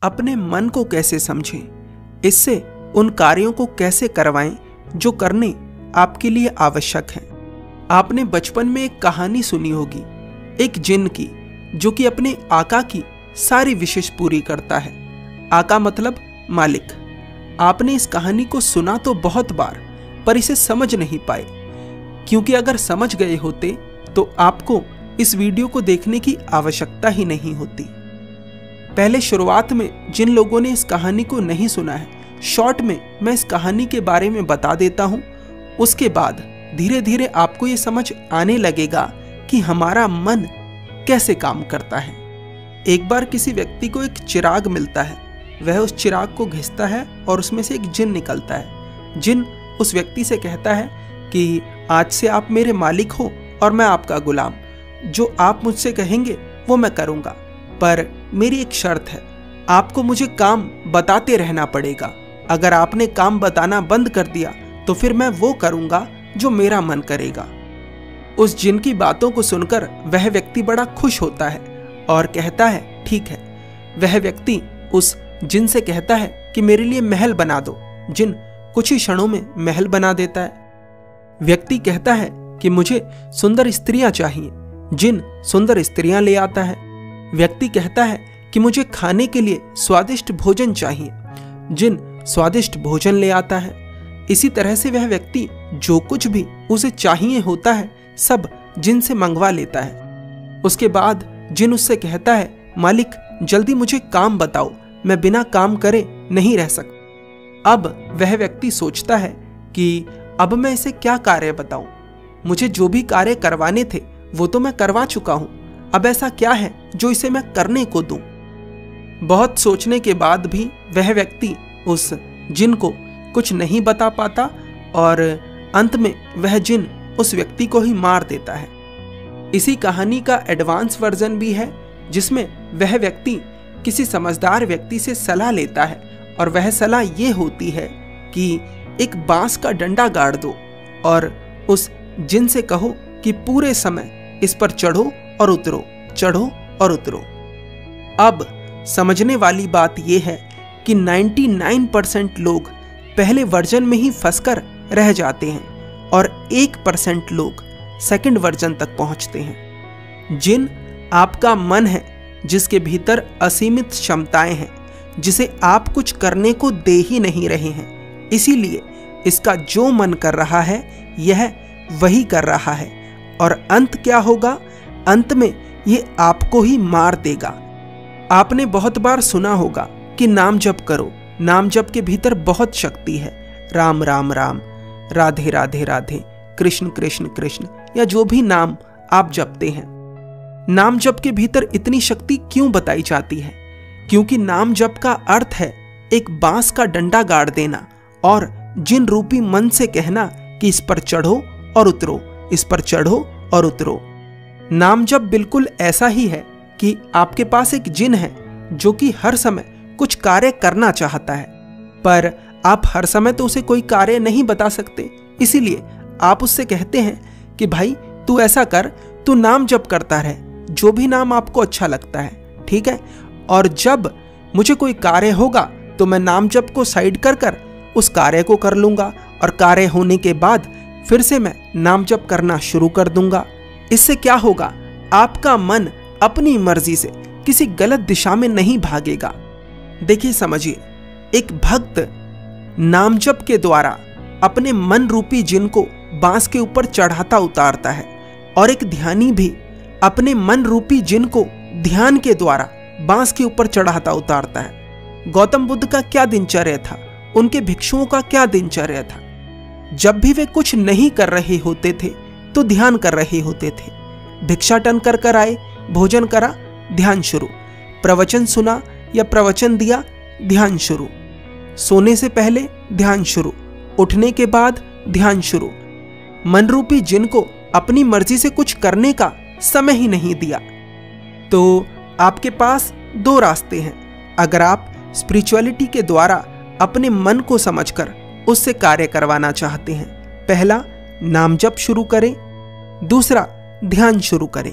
अपने मन को कैसे समझें, इससे उन कार्यों को कैसे करवाएं जो करने आपके लिए आवश्यक हैं। आपने बचपन में एक कहानी सुनी होगी, एक जिन की, जो कि अपने आका की सारी विशेष पूरी करता है। आका मतलब मालिक। आपने इस कहानी को सुना तो बहुत बार, पर इसे समझ नहीं पाए, क्योंकि अगर समझ गए होते तो आपको इस वीडियो को देखने की आवश्यकता ही नहीं होती। पहले शुरुआत में जिन लोगों ने इस कहानी को नहीं सुना है, शॉर्ट में मैं इस कहानी के बारे में बता देता हूं। उसके बाद धीरे धीरे आपको ये समझ आने लगेगा कि हमारा मन कैसे काम करता है। एक बार किसी व्यक्ति को एक चिराग मिलता है। वह उस चिराग को घिसता है और उसमें से एक जिन निकलता है। जिन उस व्यक्ति से कहता है कि आज से आप मेरे मालिक हो और मैं आपका गुलाम। जो आप मुझसे कहेंगे वो मैं करूँगा, पर मेरी एक शर्त है, आपको मुझे काम बताते रहना पड़ेगा। अगर आपने काम बताना बंद कर दिया तो फिर मैं वो करूँगा जो मेरा मन करेगा। उस जिन की बातों को सुनकर वह व्यक्ति बड़ा खुश होता है और कहता है ठीक है। वह व्यक्ति उस जिन से कहता है कि मेरे लिए महल बना दो। जिन कुछ ही क्षणों में महल बना देता है। व्यक्ति कहता है कि मुझे सुंदर स्त्रियां चाहिए। जिन सुंदर स्त्रियां ले आता है। व्यक्ति कहता है कि मुझे खाने के लिए स्वादिष्ट भोजन चाहिए। जिन स्वादिष्ट भोजन ले आता है। इसी तरह से वह व्यक्ति जो कुछ भी उसे चाहिए होता है सब जिन से मंगवा लेता है। उसके बाद जिन उससे कहता है, मालिक जल्दी मुझे काम बताओ, मैं बिना काम करे नहीं रह सकता। अब वह व्यक्ति सोचता है कि अब मैं इसे क्या कार्य बताऊं। मुझे जो भी कार्य करवाने थे वो तो मैं करवा चुका हूं। अब ऐसा क्या है जो इसे मैं करने को दूं। बहुत सोचने के बाद भी वह व्यक्ति उस जिन को कुछ नहीं बता पाता और अंत में वह जिन उस व्यक्ति को ही मार देता है। इसी कहानी का एडवांस वर्जन भी है, जिसमें वह व्यक्ति किसी समझदार व्यक्ति से सलाह लेता है और वह सलाह ये होती है कि एक बांस का डंडा गाड़ दो और उस जिन से कहो कि पूरे समय इस पर चढ़ो और उतरो, चढ़ो और उतरो। अब समझने वाली बात यह है कि 99% लोग पहले वर्जन में ही फंसकर रह जाते हैं और 1% लोग सेकंड वर्जन तक पहुंचते हैं। जिन आपका मन है, जिसके भीतर असीमित क्षमताएं हैं, जिसे आप कुछ करने को दे ही नहीं रहे हैं। इसीलिए इसका जो मन कर रहा है यह वही कर रहा है और अंत क्या होगा, अंत में ये आपको ही मार देगा। आपने बहुत बार सुना होगा कि नाम जप करो। नाम जप के भीतर बहुत शक्ति है। राम राम राम, राधे राधे राधे, कृष्ण कृष्ण कृष्ण, या जो भी नाम आप जपते हैं। नाम जप के भीतर इतनी शक्ति क्यों बताई जाती है? क्योंकि नाम जप का अर्थ है एक बांस का डंडा गाड़ देना और जिन रूपी मन से कहना कि इस पर चढ़ो और उतरो, इस पर चढ़ो और उतरो। नाम जप बिल्कुल ऐसा ही है कि आपके पास एक जिन है जो कि हर समय कुछ कार्य करना चाहता है, पर आप हर समय तो उसे कोई कार्य नहीं बता सकते। इसीलिए आप उससे कहते हैं कि भाई तू ऐसा कर, तू नाम जप करता रहे, जो भी नाम आपको अच्छा लगता है, ठीक है। और जब मुझे कोई कार्य होगा तो मैं नाम जप को साइड कर उस कार्य को कर लूंगा और कार्य होने के बाद फिर से मैं नाम जप करना शुरू कर दूंगा। इससे क्या होगा, आपका मन अपनी मर्जी से किसी गलत दिशा में नहीं भागेगा। देखिए समझिए, एक भक्त नाम जप के द्वारा अपने मन रूपी जिन को बांस के ऊपर चढ़ाता उतारता है और एक ध्यानी भी अपने मन रूपी जिन को ध्यान के द्वारा बांस के ऊपर चढ़ाता उतारता है। गौतम बुद्ध का क्या दिनचर्या था, उनके भिक्षुओं का क्या दिनचर्या था? जब भी वे कुछ नहीं कर रहे होते थे तो ध्यान कर रहे होते थे। भिक्षाटन कर आए, भोजन करा, ध्यान शुरू। प्रवचन सुना या प्रवचन दिया, ध्यान शुरू। सोने से पहले ध्यान शुरू, उठने के बाद ध्यान शुरू। मन रूपी जिन को अपनी मर्जी से कुछ करने का समय ही नहीं दिया। तो आपके पास दो रास्ते हैं। अगर आप स्पिरिचुअलिटी के द्वारा अपने मन को समझकर उससे कार्य करवाना चाहते हैं, पहला नाम जप शुरू करें, दूसरा ध्यान शुरू करें।